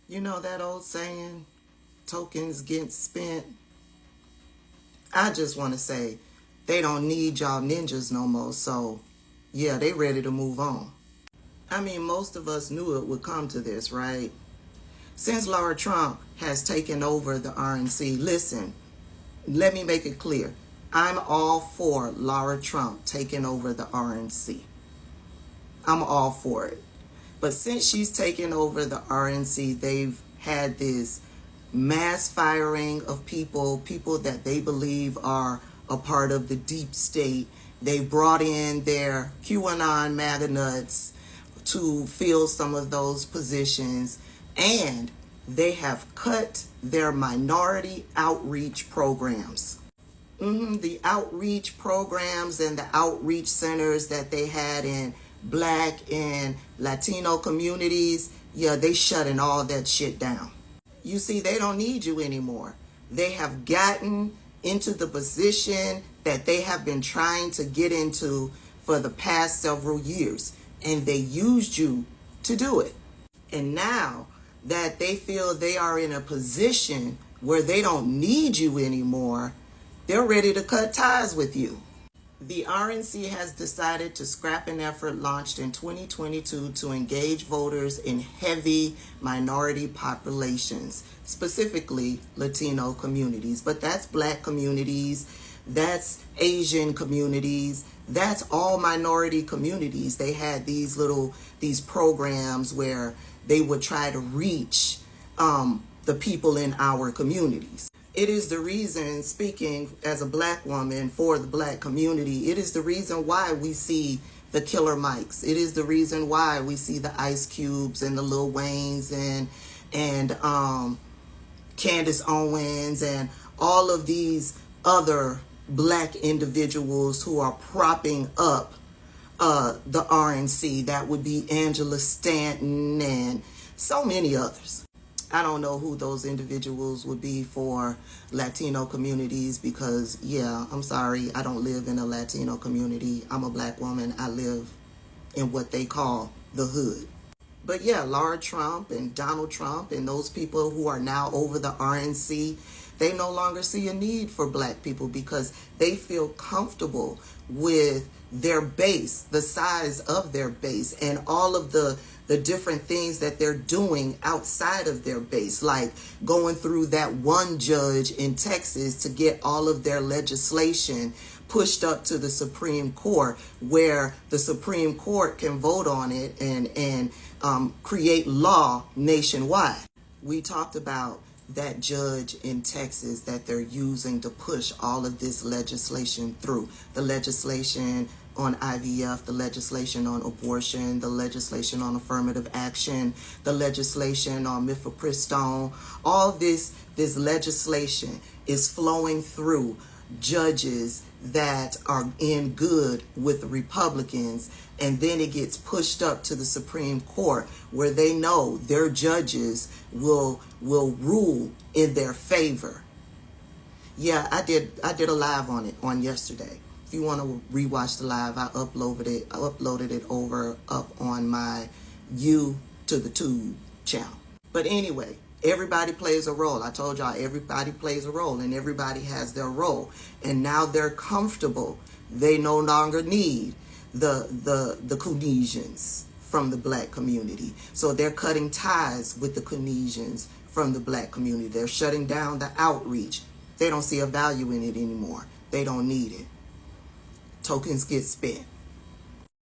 You know that old saying, tokens get spent? I just want to say, they don't need y'all ninjas no more, so yeah, they ready to move on. I mean, most of us knew it would come to this, right? Since Laura Trump has taken over the RNC, listen, let me make it clear. I'm all for Laura Trump taking over the RNC. I'm all for it. But since she's taken over the RNC, they've had this mass firing of people that they believe are a part of the deep state. They brought in their QAnon MAGA nuts to fill some of those positions, and they have cut their minority outreach programs. The outreach programs and the outreach centers that they had in Black and Latino communities, yeah, they shutting all that shit down. You see, they don't need you anymore. They have gotten into the position that they have been trying to get into for the past several years, and they used you to do it. And now that they feel they are in a position where they don't need you anymore, they're ready to cut ties with you. The RNC has decided to scrap an effort launched in 2022 to engage voters in heavy minority populations, specifically Latino communities. But that's Black communities, that's Asian communities, that's all minority communities. They had these programs where they would try to reach the people in our communities. It is the reason, speaking as a Black woman for the Black community, it is the reason why we see the Killer Mikes. It is the reason why we see the Ice Cubes and the Lil Waynes and Candace Owens and all of these other Black individuals who are propping up the RNC. That would be Angela Stanton and so many others. I don't know who those individuals would be for Latino communities because, yeah, I'm sorry, I don't live in a Latino community. I'm a Black woman. I live in what they call the hood. But yeah, Laura Trump and Donald Trump and those people who are now over the RNC, they no longer see a need for Black people because they feel comfortable with their base, the size of their base, and all of the different things that they're doing outside of their base, like going through that one judge in Texas to get all of their legislation pushed up to the Supreme Court, where the Supreme Court can vote on it and create law nationwide. We talked about that judge in Texas that they're using to push all of this legislation through. The legislation on IVF, the legislation on abortion, the legislation on affirmative action, the legislation on mifepristone. All this legislation is flowing through judges that are in good with the Republicans, and then it gets pushed up to the Supreme Court where they know their judges will rule in their favor. Yeah, I did a live on it on yesterday. If you want to rewatch the live, I uploaded it over up on my U to the Tube channel. But anyway, everybody plays a role. I told y'all everybody plays a role and everybody has their role. And now they're comfortable. They no longer need the Caucasians from the Black community. So they're cutting ties with the Caucasians from the Black community. They're shutting down the outreach. They don't see a value in it anymore. They don't need it. Tokens get spent.